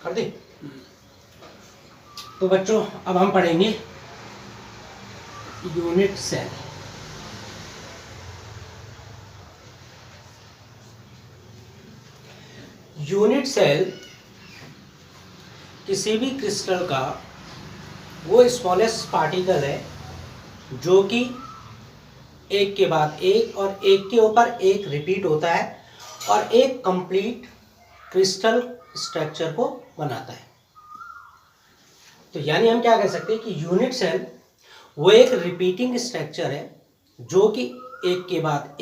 कर दे। तो बच्चों अब हम पढ़ेंगे यूनिट सेल। यूनिट सेल किसी भी क्रिस्टल का वो स्मॉलेस्ट पार्टिकल है जो कि एक के बाद एक और एक के ऊपर एक रिपीट होता है और एक कंप्लीट क्रिस्टल स्ट्रक्चर को बनाता है। तो यानी हम क्या कह सकते हैं कि यूनिट सेल वो एक रिपीटिंग स्ट्रक्चर है जो कि एक के बाद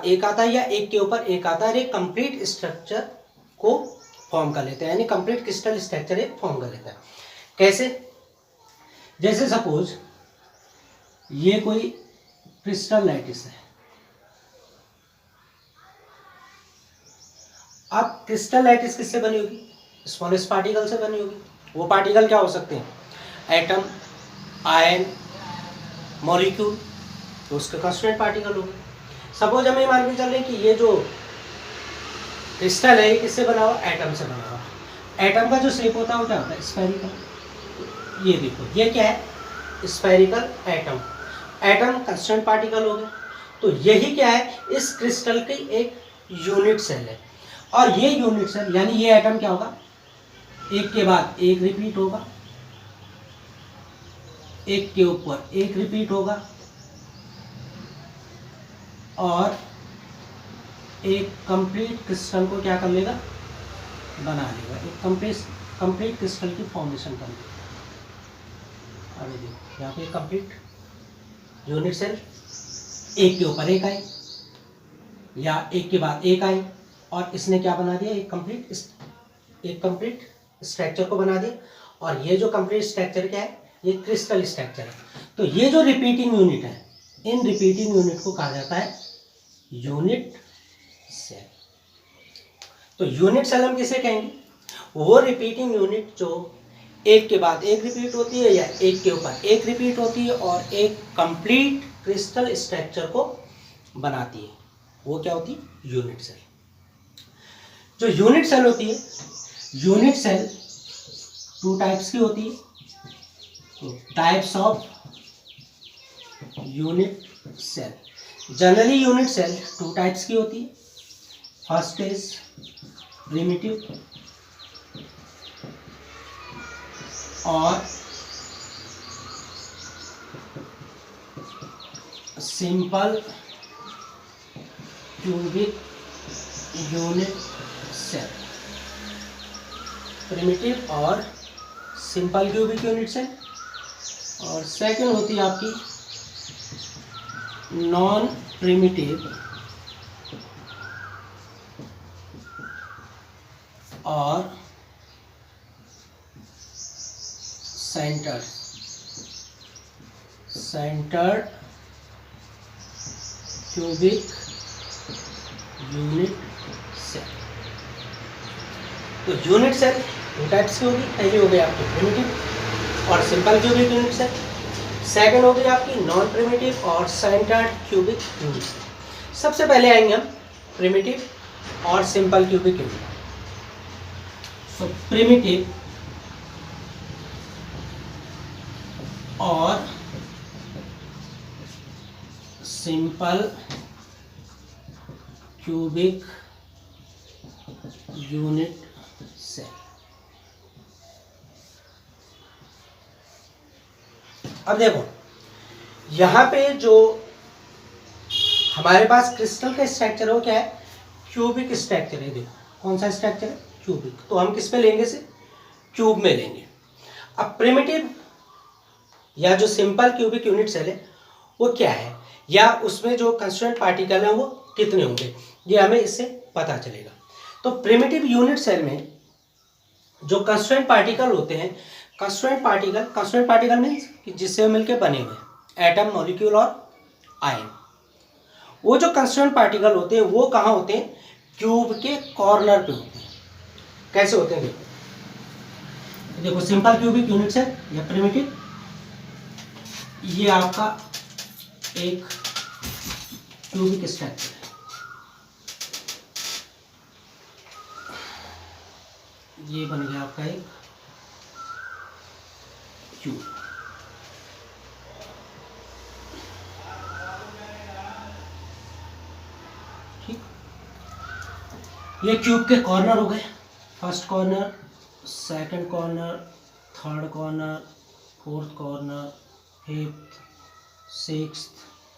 एक आता है या एक के ऊपर एक आता है और एक कंप्लीट स्ट्रक्चर को फॉर्म कर लेता है, यानी कंप्लीट क्रिस्टल स्ट्रक्चर एक फॉर्म कर लेता है। कैसे? जैसे सपोज ये कोई क्रिस्टल लैटिस है। अब क्रिस्टल लैटिस किससे बनी होगी? स्मॉलेस्ट पार्टिकल से बनी होगी। वो पार्टिकल क्या हो सकते हैं? एटम, आयन, मॉलिक्यूल, तो उसके कांस्टेंट पार्टिकल हो गए। सपोज हमें मान के चल रहे कि ये जो क्रिस्टल है ये किससे बना हुआ? एटम से बना हुआ। एटम का जो शेप होता है वो क्या होता है? स्फेरिकल। ये देखो ये क्या है? Spherical atom. Atom constant particle हो गए। तो यही क्या है? इस क्रिस्टल की एक यूनिट सेल है। और ये यूनिट सेल यानी ये एटम क्या होगा? एक के बाद एक रिपीट होगा, एक के ऊपर एक रिपीट होगा और एक कंप्लीट क्रिस्टल को क्या कर लेगा? बना लेगा। एक कंप्लीट क्रिस्टल की फॉर्मेशन कर लेगा। अभी देखो यहाँ पे कंप्लीट यूनिट सेल एक के ऊपर एक आए या एक के बाद एक आए और इसने क्या बना दिया? एक कंप्लीट स्ट्रक्चर को बना दिया। और ये जो कंप्लीट स्ट्रक्चर क्या है? ये क्रिस्टल स्ट्रक्चर है। तो ये जो रिपीटिंग यूनिट है, इन रिपीटिंग यूनिट को कहा जाता है यूनिट सेल। तो यूनिट सेल हम किसे कहेंगे? वो रिपीटिंग यूनिट जो एक के बाद एक रिपीट होती है या एक के ऊपर एक रिपीट होती है और एक कंप्लीट क्रिस्टल स्ट्रक्चर को बनाती है, वो क्या होती है? Unit cell. जो यूनिट सेल होती है, यूनिट सेल टू टाइप्स की होती है। Types of unit cell. Generally unit cell two types की होती है। फर्स्ट इज प्रिमिटिव और simple cubic unit cell. Primitive और सिंपल क्यूबिक यूनिट सेल। और सेकंड होती है आपकी नॉन प्रिमिटिव और सेंटर्ड क्यूबिक यूनिट सेल। तो यूनिट सेल दो टाइप्स की होगी। पहली हो गई आपकी प्रिमिटिव और simple cubic unit cell. Second हो गई आपकी नॉन प्रिमिटिव और सेंटर्ड क्यूबिक यूनिट सेल। सबसे पहले आएंगे हम प्रिमिटिव और सिंपल क्यूबिक यूनिट। तो प्रिमिटिव और सिंपल क्यूबिक यूनिट सेल। अब देखो यहाँ पे जो हमारे पास क्रिस्टल का स्ट्रक्चर है वो क्या है? क्यूबिक स्ट्रक्चर है। देखो कौन सा स्ट्रक्चर है? क्यूबिक। तो हम किस पे लेंगे इसे? क्यूब में लेंगे। अब प्रिमिटिव या जो सिंपल क्यूबिक यूनिट सेल है वो क्या है, या उसमें जो कांस्टेंट पार्टिकल है वो कितने होंगे, ये हमें इससे पता चलेगा। तो प्रिमिटिव यूनिट सेल में जो कांस्टेंट पार्टिकल होते हैं, कांस्टेंट पार्टिकल मीन्स कि जिससे मिलके बने हुए एटम, मॉलिक्यूल और आयन। वो जो कांस्टेंट पार्टिकल होते हैं वो कहाँ होते हैं? क्यूब के कॉर्नर पे होते हैं। कैसे होते हैं? देखो सिंपल क्यूबिक यूनिट सेल या प्रिमिटिव, ये आपका एक क्यूबिक स्ट्रक्चर है। ये बन गया आपका एक क्यूब। ठीक, ये क्यूब के कॉर्नर हो गए, first corner, second corner, third corner, fourth corner, fifth, sixth,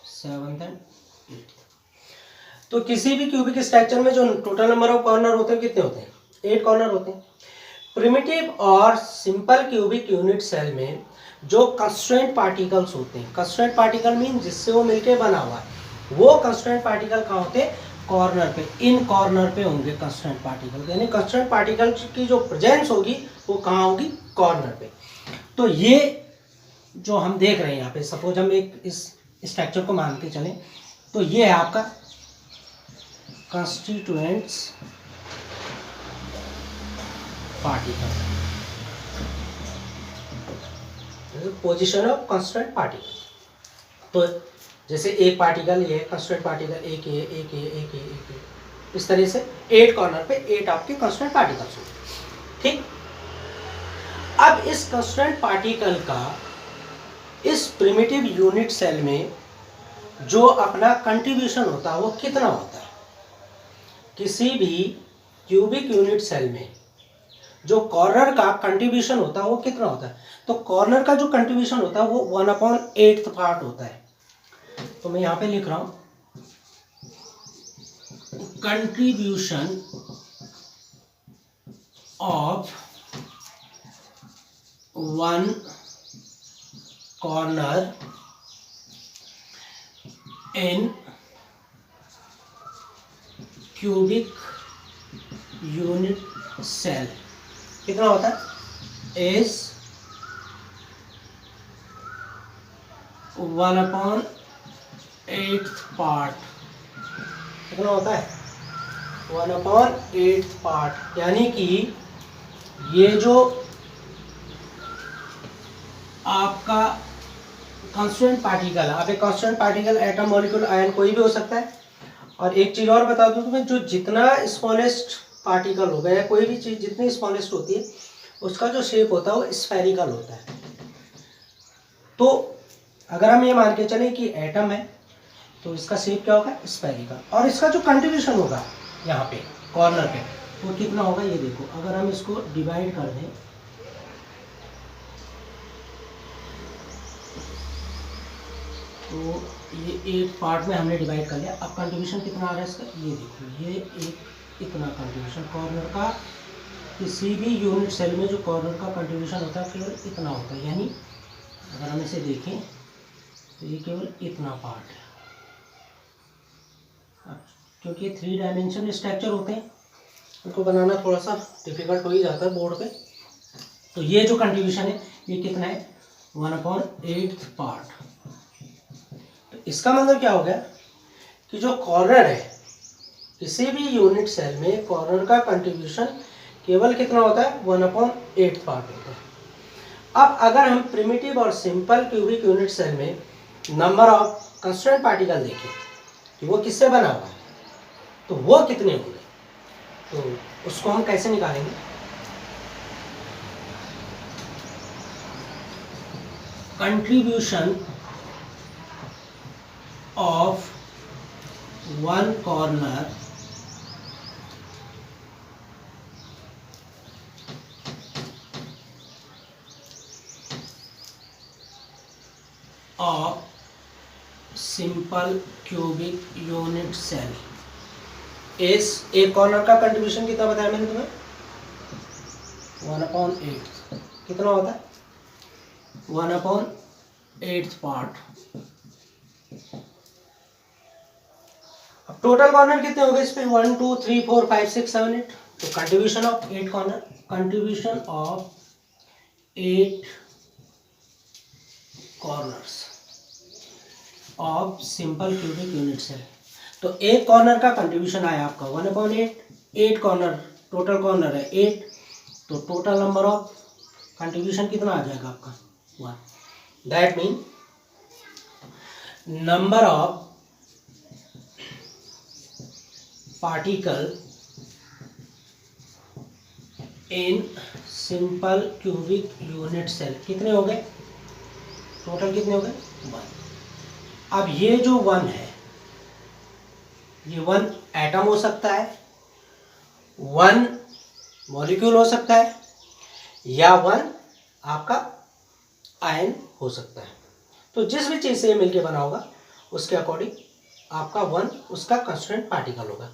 seventh and eighth. तो किसी भी क्यूबिक स्ट्रक्चर में जो टोटल नंबर ऑफ कॉर्नर होते हैं कितने होते हैं? 8 कॉर्नर होते हैं। प्रिमिटिव और सिंपल क्यूबिक यूनिट सेल में जो कंस्ट्रेंट पार्टिकल्स होते हैं, कंस्ट्रेंट पार्टिकल मीन जिससे वो मिलके बना हुआ है, वो कंस्ट्रेंट पार्टिकल कहाँ होते हैं? कॉर्नर पे, इन कॉर्नर पे होंगे कंस्ट्रेंट पार्टिकल। यानी कंस्ट्रेंट पार्टिकल की जो प्रेजेंस होगी वो कहाँ होगी? कॉर्नर पे। तो ये जो हम देख रहे हैं यहाँ पे, सपोज हम एक इस स्ट्रक्चर को मान के चलें, तो ये है आपका constituents particle, position of constraint particle. तो जैसे एक पार्टिकल ये कंस्ट्रेंट पार्टिकल, एक ये, एक ये, एक ये, एक ये, इस तरह से 8 कॉर्नर पे 8 आपके कंस्ट्रेंट पार्टिकल्स होंगे। ठीक, अब इस कंस्ट्रेंट पार्टिकल का इस प्रिमिटिव यूनिट सेल में जो अपना कंट्रीब्यूशन होता है वो कितना होता है? किसी भी क्यूबिक यूनिट सेल में जो कॉर्नर का कंट्रीब्यूशन होता है वो कितना होता है? तो कॉर्नर का जो कंट्रीब्यूशन होता है वो 1/8 पार्ट होता है। तो मैं यहाँ पे लिख रहा हूं contribution of one corner in cubic unit cell कितना होता है? Is 1/8 part. कितना होता है? 1/8 पार्ट। यानी कि ये जो आपका कांस्टेंट पार्टिकल है, आप एक constant particle, atom, molecule, ion कोई भी हो सकता है। और एक चीज और बता दूं तुम्हें, जो जितना स्मॉलेस्ट पार्टिकल होगा या कोई भी चीज जितनी स्मॉलेस्ट होती है उसका जो शेप होता है वो स्फेरिकल होता है। तो अगर हम ये मान के चलें कि एटम है तो इसका शेप क्या होगा? स्फेरिकल। और इसका जो कंट्रीब्यूशन होगा यहाँ पे कॉर्नर पे वो कितना होगा? ये देखो, अगर हम इसको डिवाइड कर दें तो ये 8 पार्ट में हमने डिवाइड कर लिया। अब कंट्रीब्यूशन कितना आ रहा है इसका? ये देखो, ये एक इतना कंट्रीब्यूशन कॉर्नर का, किसी भी यूनिट सेल में जो कॉर्नर का कंट्रीब्यूशन होता है केवल इतना होता है। यानी अगर हम इसे देखें तो ये केवल इतना पार्ट है। क्योंकि 3 डायमेंशन स्ट्रक्चर होते हैं, उनको बनाना थोड़ा सा डिफिकल्ट हो ही जाता है बोर्ड पे। तो ये जो कंट्रीब्यूशन है ये कितना है? 1/8 पार्ट। तो इसका मतलब क्या हो गया कि जो कॉर्नर है किसी भी यूनिट सेल में, कॉर्नर का कंट्रीब्यूशन केवल कितना होता है? 1/8 पार्ट होता है। अब अगर हम प्रिमिटिव और सिंपल क्यूबिक यूनिट सेल में नंबर ऑफ कंस्ट्रेंट पार्टिकल देखें कि वो किससे बना हुआ है तो वो कितने होंगे, तो उसको हम कैसे निकालेंगे? Contribution of one corner of simple cubic unit cell इस एक कॉर्नर का कंट्रीब्यूशन कितना बताया मैंने तुम्हें? 1/8। कितना होता है? 1/8 पार्ट। अब टोटल कॉर्नर कितने हो गए इस पे? 1 2 3 4 5 6 7 8। तो contribution of 8 corner, contribution of 8 corners of simple cubic unit cell. तो एक कॉर्नर का कंट्रीब्यूशन आया आपका 1/8, 8 कॉर्नर, टोटल कॉर्नर है 8, तो टोटल नंबर ऑफ कंट्रीब्यूशन कितना आ जाएगा आपका? 1। That mean number of particle in simple cubic unit cell. कितने हो गए टोटल, कितने हो गए 1। अब ये जो 1 है, ये 1 एटम हो सकता है, 1 मॉलिक्यूल हो सकता है, या 1 आपका आयन हो सकता है। तो जिस भी चीज़ से ये मिलके बना होगा उसके अकॉर्डिंग आपका 1 उसका कांस्टेंट पार्टिकल होगा।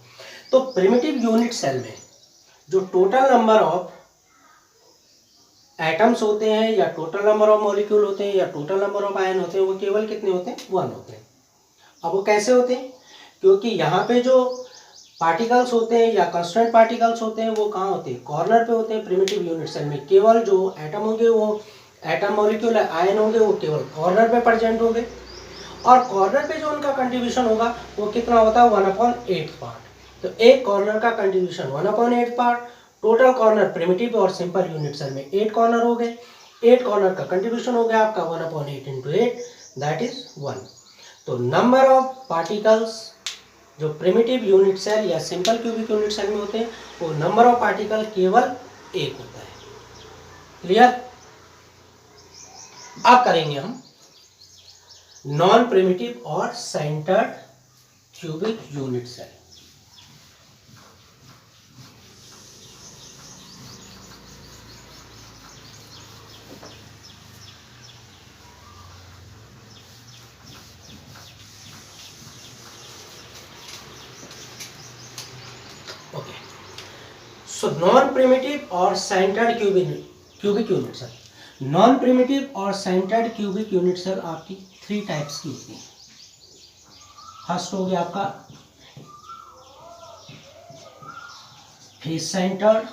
तो प्रिमिटिव यूनिट सेल में जो टोटल नंबर ऑफ एटम्स होते हैं, या टोटल नंबर ऑफ मॉलिक्यूल होते हैं, या टोटल नंबर ऑफ आयन होते हैं, वो केवल कितने होते हैं 1 होते हैं। अब वो कैसे होते हैं, क्योंकि यहाँ पे जो पार्टिकल्स होते हैं या कांस्टेंट पार्टिकल्स होते हैं वो कहाँ होते हैं, कॉर्नर पे होते हैं प्रिमिटिव यूनिट सेल में। केवल जो एटम होंगे, वो एटम मॉलिक्यूल आयन होंगे, वो केवल कॉर्नर पे प्रेजेंट होंगे, और कॉर्नर पे जो उनका कंट्रीब्यूशन होगा वो कितना होता है 1/8 पार्ट। तो एक कॉर्नर का contribution 1/8 part. Total corner primitive और सिंपल यूनिट सेल में 8 कॉर्नर हो गए, 8 कॉर्नर का कंट्रीब्यूशन हो गया आपका 1/8 इंटू 8, दैट इज 1। तो नंबर ऑफ पार्टिकल्स जो प्रिमिटिव यूनिट सेल या सिंपल क्यूबिक यूनिट सेल में होते हैं, वो नंबर ऑफ पार्टिकल केवल 1 होता है। क्लियर। अब करेंगे हम नॉन प्रिमिटिव और centred cubic unit cell. Okay, so non primitive और centred cubic unit cell. Non primitive और सेंटर्ड क्यूबिक यूनिट सेल आपकी 3 टाइप्स की होती है। फर्स्ट हो गया आपका फेस सेंटर्ड,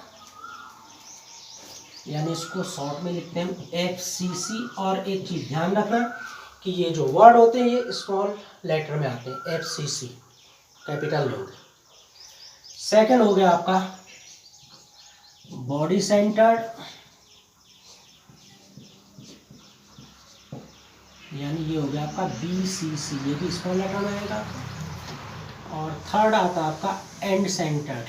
यानी इसको शॉर्ट में लिखते हैं FCC। और एक चीज ध्यान रखना कि ये जो वर्ड होते हैं ये स्मॉल लेटर में आते हैं, FCC कैपिटल में होंगे। सेकंड हो गया आपका बॉडी सेंटर्ड, यानी ये हो गया आपका BCC, ये भी स्मॉल लेटर में आएगा। और थर्ड आता है आपका end centred,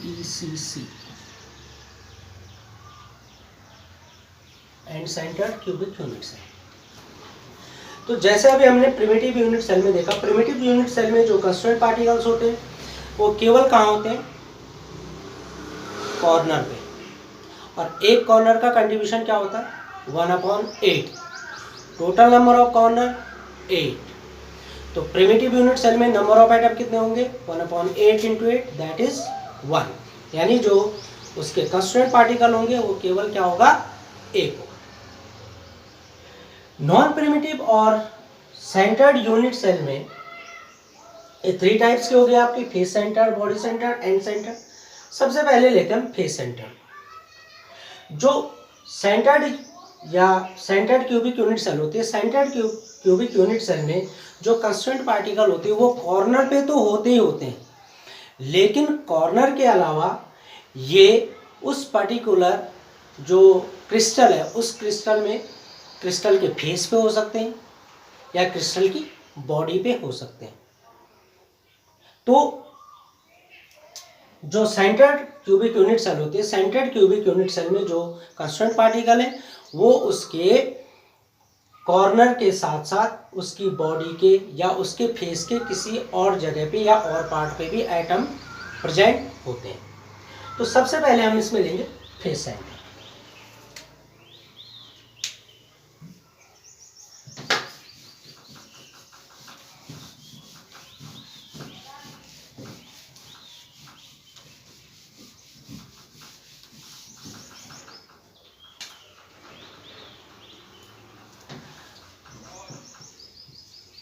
ECC, end centred cubic unit cell. तो जैसे अभी हमने प्रिमिटिव यूनिट सेल में देखा, प्रिमिटिव यूनिट सेल में जो कांस्टेंट पार्टिकल्स होते हैं वो केवल कहाँ होते हैं, कॉर्नर पे। और एक कॉर्नर का कंट्रीब्यूशन क्या होता है 1/8। Total number of corner 8। तो प्रिमिटिव यूनिट सेल में नंबर ऑफ एटम कितने होंगे 1/8 इंटू 8, दैट इज 1। यानी जो उसके कांस्टेंट पार्टिकल होंगे वो केवल क्या होगा 1 होगा। नॉन प्रिमिटिव और सेंटर्ड यूनिट सेल में ये 3 टाइप्स के हो गए आपके, face centre, body centre, and centre. सबसे पहले लेते हैं फेस सेंटर। जो सेंटर्ड या सेंटर्ड क्यूबिक यूनिट सेल होती है, सेंटर्ड क्यूबिक यूनिट सेल में जो कांस्टेंट पार्टिकल होते हैं वो कॉर्नर पे तो होते ही होते हैं, लेकिन कॉर्नर के अलावा ये उस पर्टिकुलर जो क्रिस्टल है उस क्रिस्टल में, क्रिस्टल के फेस पे हो सकते हैं या क्रिस्टल की बॉडी पे हो सकते हैं। तो जो सेंटर्ड क्यूबिक यूनिट सेल होती है, सेंटर्ड क्यूबिक यूनिट सेल में जो कांस्टेंट पार्टिकल है वो उसके कॉर्नर के साथ साथ उसकी बॉडी के या उसके फेस के किसी और जगह पे या और पार्ट पे भी एटम प्रेजेंट होते हैं। तो सबसे पहले हम इसमें लेंगे face centre.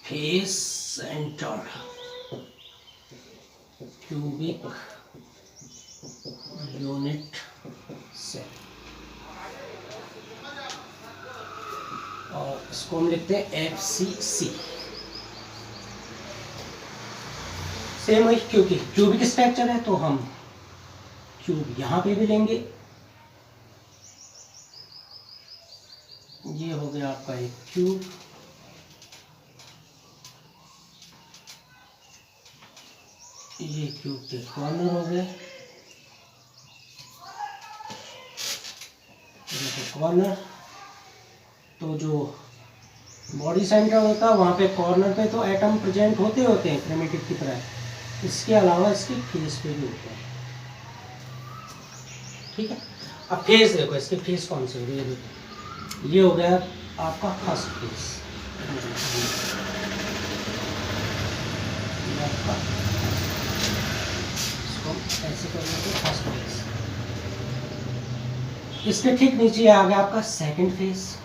Face centre cubic unit cell, और इसको हम लिखते हैं FCC। सेम वही, क्योंकि क्यूबिक स्ट्रक्चर है तो हम क्यूब यहां पे भी लेंगे। ये हो गया आपका एक क्यूब, . ये क्यूब के कॉर्नर हो गए, देखो कॉर्नर। तो जो बॉडी सेंटर होता है वहाँ पे कॉर्नर पे तो एटम प्रेजेंट होते हैं प्रिमिटिव की तरह, इसके अलावा इसके फेस पे भी होते हैं, ठीक है। अब फेस देखो, इसके फेस कौन से हो रही है, देखो ये हो गया आपका फर्स्ट फेस, इसको ऐसे कर लेते हैं फर्स्ट फेस। इसके ठीक नीचे आ गया आपका सेकंड फेस।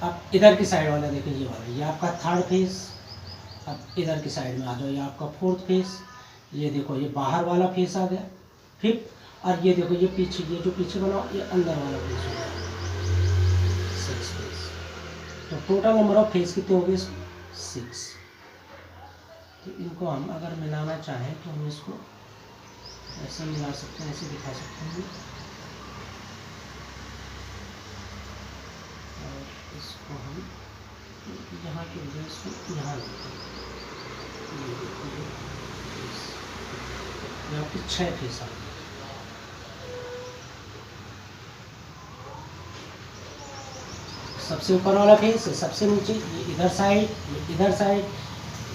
अब इधर की साइड वाला देखो, ये वाला ये आपका थर्ड फेस। अब इधर की साइड में आ जाओ, ये आपका फोर्थ फेस। ये देखो ये बाहर वाला फेस आ गया फिफ्थ। और ये देखो ये पीछे, ये जो पीछे बना ये अंदर वाला फेस हो गया सिक्स फेस। तो टोटल नंबर ऑफ फेस कितने हो गए इसमें, 6। तो इनको हम अगर मिलाना चाहें तो हम इसको ऐसे मिला सकते हैं, ऐसे दिखा सकते हैं, और इसको हम यहाँ के बजाय इसको यहाँ लेते हैं। ये देखो ये आपके 6 फेस आ गए। सबसे ऊपर वाला फेस है, सबसे नीचे ये इधर साइड, ये इधर साइड,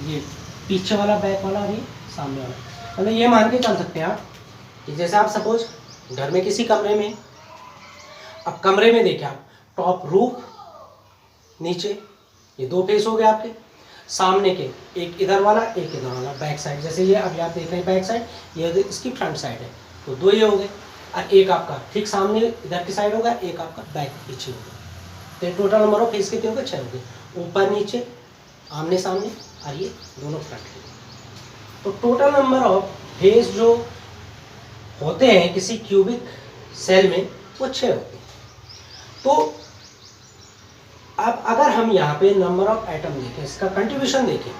ये पीछे वाला बैक वाला और ये सामने वाला। मतलब ये मान के चल सकते हैं आप कि जैसे आप सपोज घर में किसी कमरे में, अब कमरे में देखिए आप टॉप रूफ, नीचे ये 2 फेस हो गए आपके, सामने के एक इधर वाला एक इधर वाला, बैक साइड। जैसे ये अभी आप देख रहे हैं बैक साइड, ये इसकी फ्रंट साइड है, तो 2 ये हो गए। और एक आपका ठीक सामने इधर की साइड होगा, एक आपका बैक पीछे होगा। तो टोटल नंबर ऑफ फेस कितने हो गए, 6 हो गए, ऊपर नीचे आमने सामने, और ये दोनों फ्रंट के। तो टोटल नंबर ऑफ फेस जो होते हैं किसी क्यूबिक सेल में वो 6 होते हैं। तो अब अगर हम यहाँ पे नंबर ऑफ एटम देखें, इसका कंट्रीब्यूशन देखें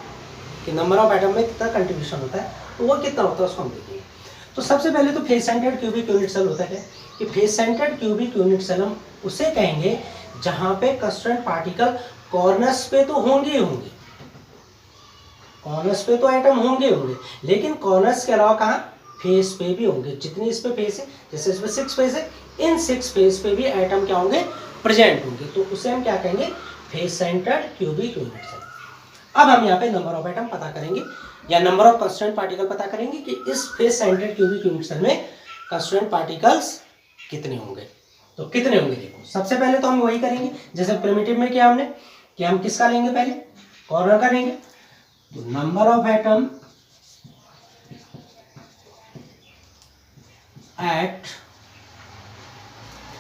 कि नंबर ऑफ एटम में कितना कंट्रीब्यूशन होता है, तो वो कितना होता है उसको हम देखेंगे। तो सबसे पहले तो face centred cubic unit cell होता है कि face centred cubic unit cell हम उसे कहेंगे जहां पे कंस्ट्रेंट पार्टिकल कॉर्नर्स पे तो होंगे ही होंगे, कॉर्नर्स पे तो एटम होंगे होंगे, लेकिन कॉर्नर्स के अलावा कहाँ, फेस पे भी होंगे। जितनी इस पे फेस है, जैसे इस पे 6 फेस है, इन 6 फेस पे भी एटम क्या होंगे, प्रेजेंट होंगे। तो उसे हम क्या कहेंगे, face centred cubic unit cell. अब हम यहाँ पे नंबर ऑफ एटम पता करेंगे या नंबर ऑफ कंस्ट्रेंट पार्टिकल पता करेंगे कि इस face centred cubic unit cell में कंस्ट्रेंट पार्टिकल्स कितने होंगे। तो कितने होंगे देखो, सबसे पहले तो हम वही करेंगे जैसे प्रिमिटिव में किया हमने कि हम किसका लेंगे, पहले कॉर्नर का लेंगे। तो number of atom at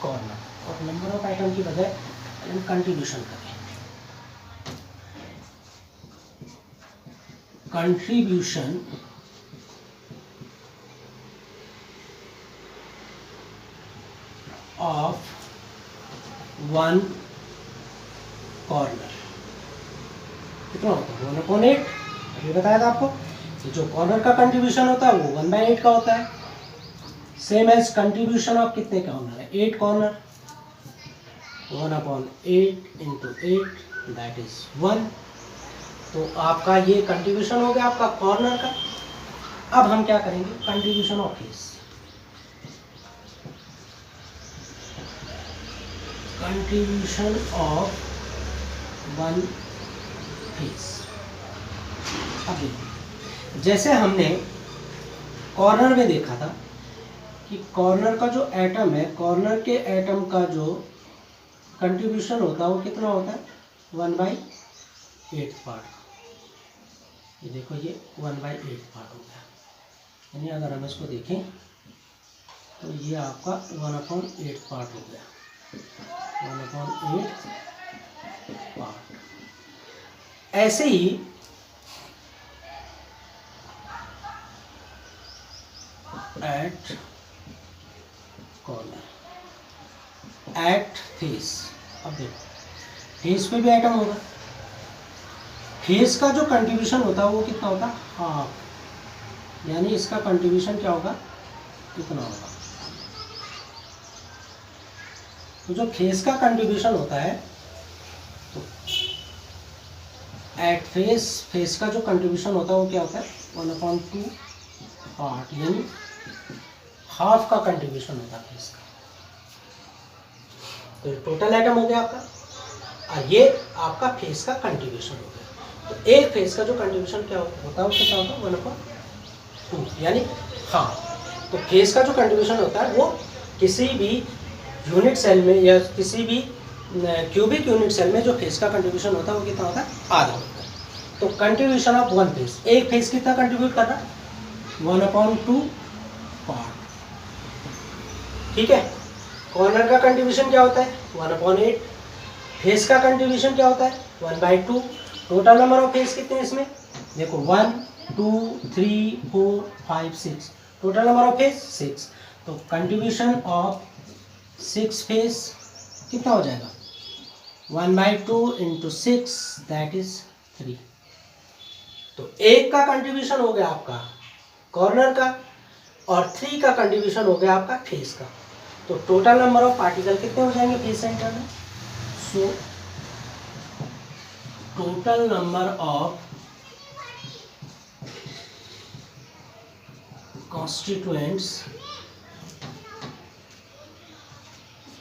corner, और नंबर ऑफ एटम की बजाय हम कंट्रीब्यूशन करें, कंट्रीब्यूशन ऑफ 1 कॉर्नर कितना होता है, 1/8। अभी बताया था आपको कि जो कॉर्नर का कंट्रीब्यूशन होता है वो 1/8 का होता है। सेम एज कंट्रीब्यूशन ऑफ कितने कॉर्नर है, 8 कॉर्नर, 1/8 इंटू 8 दैट इज 1। तो आपका ये कंट्रीब्यूशन हो गया आपका कॉर्नर का। अब हम क्या करेंगे, contribution of face, contribution of 1 face. अब देखिए जैसे हमने कॉर्नर में देखा था कि कॉर्नर का जो एटम है, कॉर्नर के एटम का जो कंट्रीब्यूशन होता है वो कितना होता है, 1/8 पार्ट। ये देखो ये 1/8 पार्ट हो गया, यानी अगर हम इसको देखें तो ये आपका 1/8 पार्ट हो गया, 1/8 पार्ट। ऐसे ही एट कॉर्नर, एट फेस। अब देखो फेस पे भी एटम होगा, फेस का जो कंट्रीब्यूशन होता है वो कितना होता है, हाफ, यानी इसका कंट्रीब्यूशन क्या होगा, कितना होगा। तो जो फेस का कंट्रीब्यूशन होता है तो एट फेस, फेस का जो कंट्रीब्यूशन होता है वो क्या होता है 1/2 पार्ट, यानी हाफ का कंट्रीब्यूशन होता है फेस का। तो ये टोटल एटम हो गया आपका, और ये आपका फेस का कंट्रीब्यूशन हो गया। तो एक फेस का जो कंट्रीब्यूशन क्या होता है उसका क्या होता है 1/2, यानी हाफ। तो फेस का जो कंट्रीब्यूशन होता है वो किसी भी यूनिट सेल में या किसी भी क्यूबिक यूनिट सेल में जो फेस का कंट्रीब्यूशन होता है वो कितना होता है, आधा होता है। तो कंट्रीब्यूशन ऑफ वन फेस, एक फेस कितना कंट्रीब्यूट कर रहा है 1/2 पार्ट, ठीक है। कॉर्नर का कंट्रीब्यूशन क्या होता है 1/8, फेस का कंट्रीब्यूशन क्या होता है 1/2। टोटल नंबर ऑफ फेस कितने हैं इसमें, देखो 1 2 3 4 5 6, टोटल नंबर ऑफ फेस 6। तो कंट्रीब्यूशन ऑफ 6 फेस कितना हो जाएगा 1/2 इंटू 6, दैट इज 3। तो एक का कंट्रीब्यूशन हो गया आपका कॉर्नर का, और 3 का कंट्रीब्यूशन हो गया आपका फेस का। तो टोटल नंबर ऑफ पार्टिकल कितने हो जाएंगे फेस सेंटर में। So total number of constituents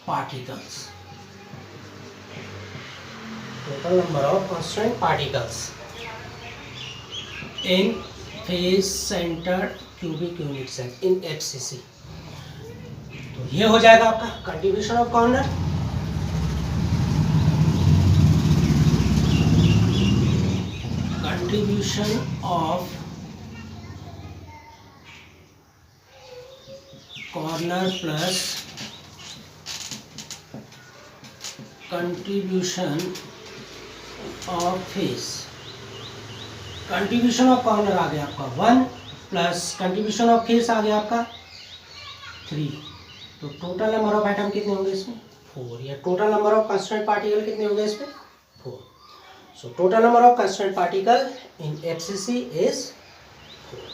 particles, total number of constituent particles in face centered cubic unit cell in FCC। तो ये हो जाएगा आपका contribution of corner, contribution of corner plus contribution of face. Contribution of corner आ गया आपका 1 plus contribution of face आ गया आपका 3। तो टोटल नंबर ऑफ एटम कितने होंगे इसमें 4, या total number of constituent particle कितने होंगे इसमें 4। So total number of constituent particle in FCC is 4।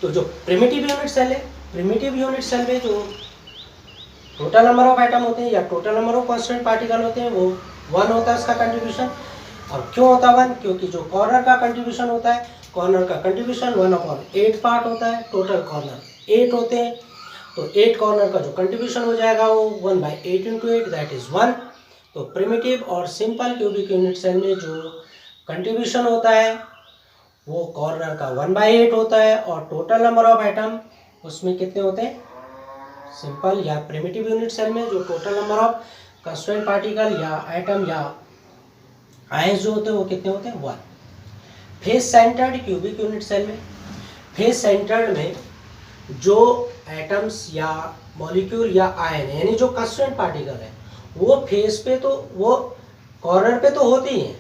तो जो प्रिमिटिव यूनिट सेल है, प्रिमिटिव यूनिट सेल में जो टोटल नंबर ऑफ एटम होते हैं या total number of constant particle होते हैं वो 1 होता है इसका कंट्रीब्यूशन। और क्यों होता है 1, क्योंकि जो कॉर्नर का कंट्रीब्यूशन होता है, कॉर्नर का कंट्रीब्यूशन 1/8 पार्ट होता है, टोटल कॉर्नर 8 होते हैं। तो 8 कॉर्नर का जो कंट्रीब्यूशन हो जाएगा वो 1/8 इंटू 8, दैट इज 1। तो प्रिमिटिव और सिंपल क्यूबिक यूनिट सेल में जो कंट्रीब्यूशन होता है वो कॉर्नर का 1/8 होता है, और टोटल नंबर ऑफ एटम उसमें कितने होते हैं, सिंपल या प्रिमिटिव यूनिट सेल में जो total number of constituent particle या एटम या आयंस जो होते हैं वो कितने होते हैं 1। Face centred cubic unit cell में, फेस सेंटर्ड में जो एटम्स या मॉलिक्यूल या आयन यानी जो कंस्टिट्यूएंट पार्टिकल है वो फेस पे तो वो कॉर्नर पे तो होते ही हैं,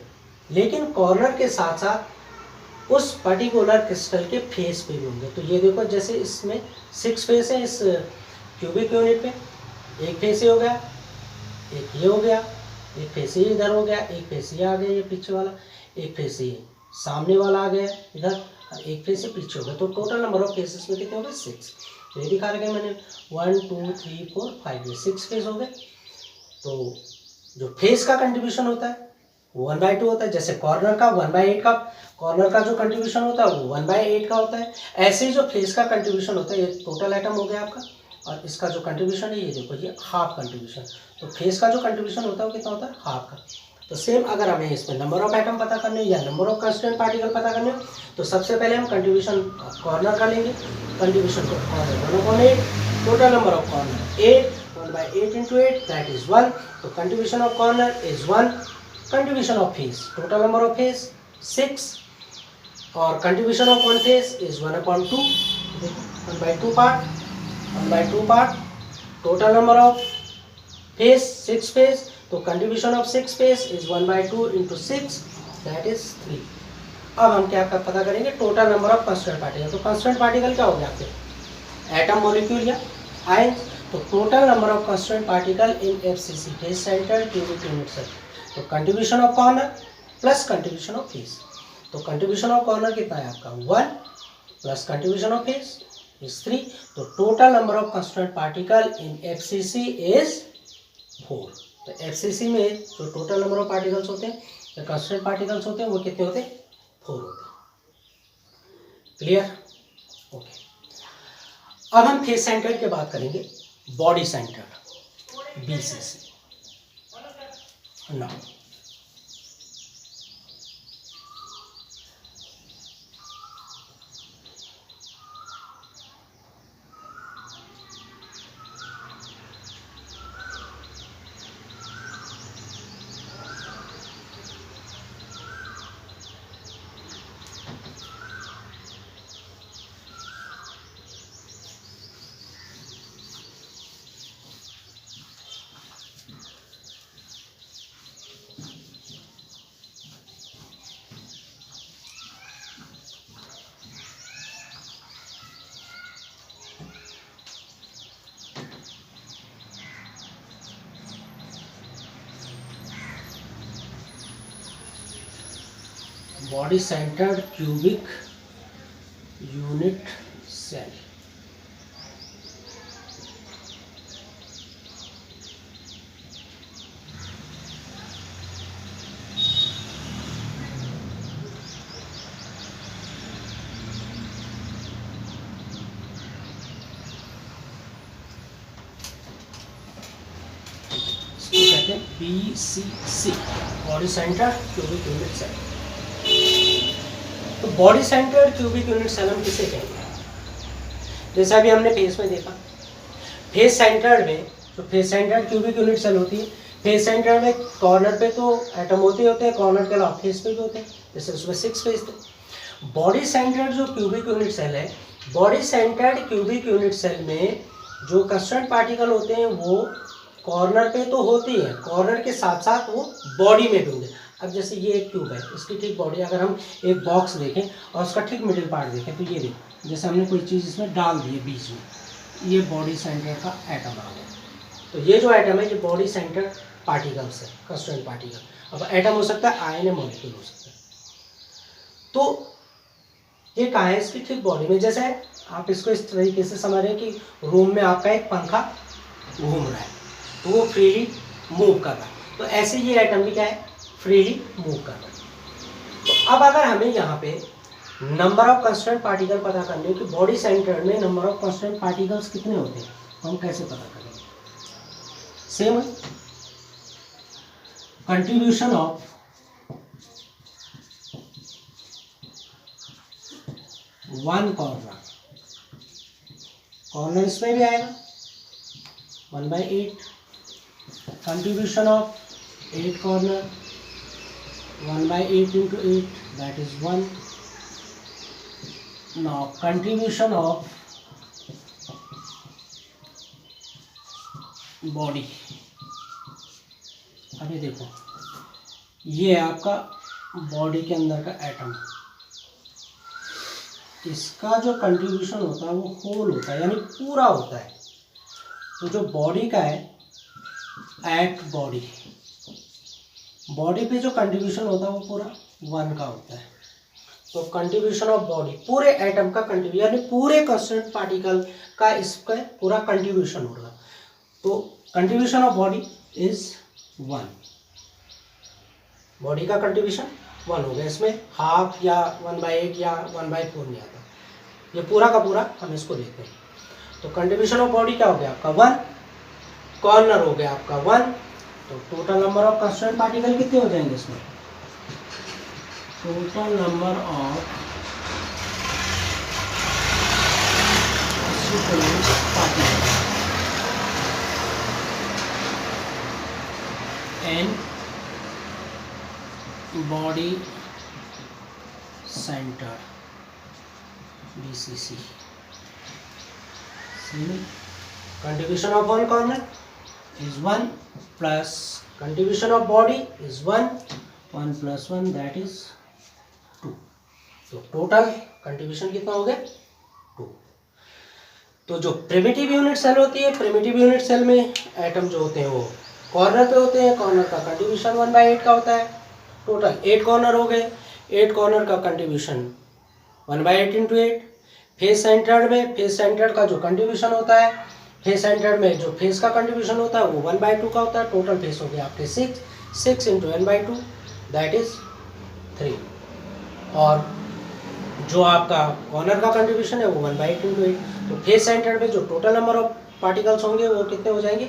लेकिन कॉर्नर के साथ साथ उस पर्टिकुलर क्रिस्टल के फेस पे भी होंगे। तो ये देखो जैसे इसमें 6 फेस है इस क्यूबिक यूनिट पे, एक फेस ये हो गया, एक ये हो गया, एक फेस ये इधर हो गया, एक फेस ये आ गया ये पीछे वाला, एक फेस ये सामने वाला आ गया इधर, और एक फेस ये पीछे हो गया। तो टोटल नंबर ऑफ फेसेस में कितने हो गए 6। तो ये दिखा रखा है मैंने 1 2 3 4 5, ये 6 फेस हो गए। तो जो फेस का कंट्रीब्यूशन होता है वो 1/2 होता है, जैसे कॉर्नर का 1/8 का, कॉर्नर का जो कंट्रीब्यूशन होता है वो 1/8 का होता है। ऐसे ही जो फेस का कंट्रीब्यूशन होता है, ये टोटल एटम हो गया आपका, और इसका जो कंट्रीब्यूशन है ये देखो ये हाफ कंट्रीब्यूशन। तो फेस का जो कंट्रीब्यूशन होता है वो कितना होता है हाफ का। तो सेम अगर हमें इसमें नंबर ऑफ एटम पता करने हो या नंबर ऑफ कंस्टिट्यूएंट पार्टिकल पता करने हो, तो सबसे पहले हम कंट्रीब्यूशन कॉर्नर का लेंगे। Contribution corner 1/8, total number of corner 8, 1/8 into 8 that is 1। तो contribution of corner is 1। Contribution of face, total number of face 6, और contribution of one face is 1/2, 1/2 part, 1/2 part. Total number of face 6 face, तो contribution of 6 face is 1/2 into 6 that is 3। अब हम क्या पता करेंगे total number of constituent particle. तो constituent particle क्या हो गया आपके एटम मॉलिक्यूल या आयंस। तो total number of constituent particle in FCC face centred cubic unit cell. तो contribution of corner plus contribution of face. तो कंट्रीब्यूशन ऑफ कॉर्नर कितना है आपका 1 plus contribution of face is 3। तो total number of constituent particle in FCC is 4। तो FCC में जो total number of particles होते हैं जो कंस्ट्रेंट पार्टिकल्स होते हैं वो कितने होते हैं, 4 होते हैं। क्लियर? ओके। अब हम फेस सेंटर्ड की बात करेंगे, body centred, BCC। Now body centred cubic unit cell. इसको कहते हैं BCC, body centre cubic unit cell. तो body centre cubic unit cell हम किसे कहेंगे? जैसा अभी हमने फेस में देखा, फेस सेंटर्ड में जो face centred cubic unit cell होती है, फेस सेंटर्ड में कॉर्नर पे तो एटम होते हैं, कॉर्नर के अलावा फेस पे भी होते हैं, जैसे उसमें 6 फेस थे। बॉडी सेंटर्ड जो क्यूबिक यूनिट सेल है, body centred cubic unit cell में जो कंस्ट्रेंट पार्टिकल होते हैं वो कॉर्नर पे तो होते ही हैं, कॉर्नर के साथ साथ वो बॉडी में भी होंगे। अब जैसे ये एक ट्यूब है, इसकी ठीक बॉडी, अगर हम एक बॉक्स देखें और उसका ठीक मिडिल पार्ट देखें तो ये देखो, जैसे हमने कोई चीज़ इसमें डाल दी है बीच में, ये बॉडी सेंटर का एटम आ गया। तो ये जो एटम है ये बॉडी सेंटर पार्टिकल्स है, कंस्ट्रेंट पार्टिकल। अब एटम हो सकता है, आयन या मॉलिक्यूल हो सकता है। तो ये कहाँ है? इसकी ठीक बॉडी में। जैसे आप इसको इस तरीके से समझ रहे हैं कि रूम में आपका एक पंखा घूम रहा है तो वो फ्रीली मूव कर रहा है, तो ऐसे ये एटम भी क्या है, फ्रीली मूव कर रहा है। तो अब अगर हमें यहाँ पे नंबर ऑफ कंस्टेंट पार्टिकल पता करने कि बॉडी सेंटर में नंबर ऑफ कंस्टेंट पार्टिकल्स कितने होते हैं, हम कैसे पता करेंगे? सेम है, contribution of one corner, corner इसमें भी आएगा 1/8, contribution of 8 corner 1/8 into 8, that is 1. Now contribution of body, अभी देखो ये है आपका बॉडी के अंदर का एटम, इसका जो कंट्रीब्यूशन होता है वो होल होता है, यानी पूरा होता है। तो जो बॉडी का है, एट बॉडी, बॉडी पे जो कंट्रीब्यूशन होता है वो पूरा 1 का होता है। तो कंट्रीब्यूशन ऑफ बॉडी, पूरे एटम का कंट्रीब्यूशन, यानी पूरे कंस्टेंट पार्टिकल का इसका पूरा कंट्रीब्यूशन होगा। तो contribution of body is 1, body का कंट्रीब्यूशन 1 हो गया। इसमें हाफ या 1/8 या 1/4 नहीं आता, ये पूरा का पूरा हम इसको देखते हैं। तो कंट्रीब्यूशन ऑफ बॉडी क्या हो गया आपका 1, कॉर्नर हो गया आपका 1, तो total number of constant particle कितने हो जाएंगे इसमें? Total number of particle in body centre BCC। Contribution of one corner is 1 plus contribution of body is 1 plus 1 that is 2। तो टोटल कंट्रीब्यूशन कितना हो गया 2। तो जो प्रिमिटिव यूनिट सेल होती है, प्रिमिटिव यूनिट सेल में एटम जो होते हैं वो कॉर्नर पे होते हैं, कॉर्नर का कंट्रीब्यूशन 1/8 का होता है। टोटल 8 कॉर्नर हो गए, 8 कॉर्नर का कंट्रीब्यूशन 1/8 into 8। फेस सेंटर्ड में, फेस सेंटर्ड का जो कंट्रीब्यूशन होता है, फेस सेंटर्ड में जो फेस का कंट्रीब्यूशन होता है वो 1/2 का होता है। टोटल फेस हो गया आपके 6 into n/2 दैट इज 3। और जो आपका कॉर्नर का कंट्रीब्यूशन है वो 1/8 × 8। तो फेस सेंटर्ड में जो टोटल नंबर ऑफ पार्टिकल्स होंगे वो कितने हो जाएंगे,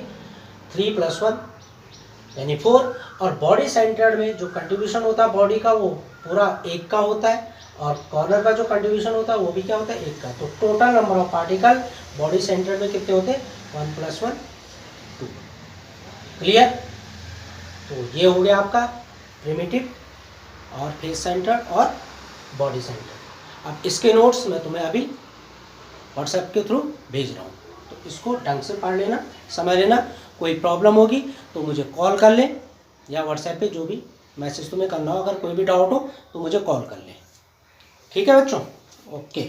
3 + 1 यानी 4। और बॉडी सेंटर्ड में जो कंट्रीब्यूशन होता है बॉडी का वो पूरा 1 का होता है, और कॉर्नर का जो कंट्रीब्यूशन होता है वो भी क्या होता है, 1 का। तो total number of particle body centred में कितने होते हैं, 1 + 1 2। क्लियर। तो ये हो गया आपका प्रिमिटिव और फेस सेंटर्ड और बॉडी सेंटर्ड। अब इसके नोट्स मैं तुम्हें अभी व्हाट्सएप के थ्रू भेज रहा हूँ, तो इसको ढंग से पढ़ लेना, समझ लेना। कोई प्रॉब्लम होगी तो मुझे कॉल कर ले, या व्हाट्सएप पे जो भी मैसेज तुम्हें करना हो, अगर कोई भी डाउट हो तो मुझे कॉल कर ले। ठीक है बच्चों, ओके।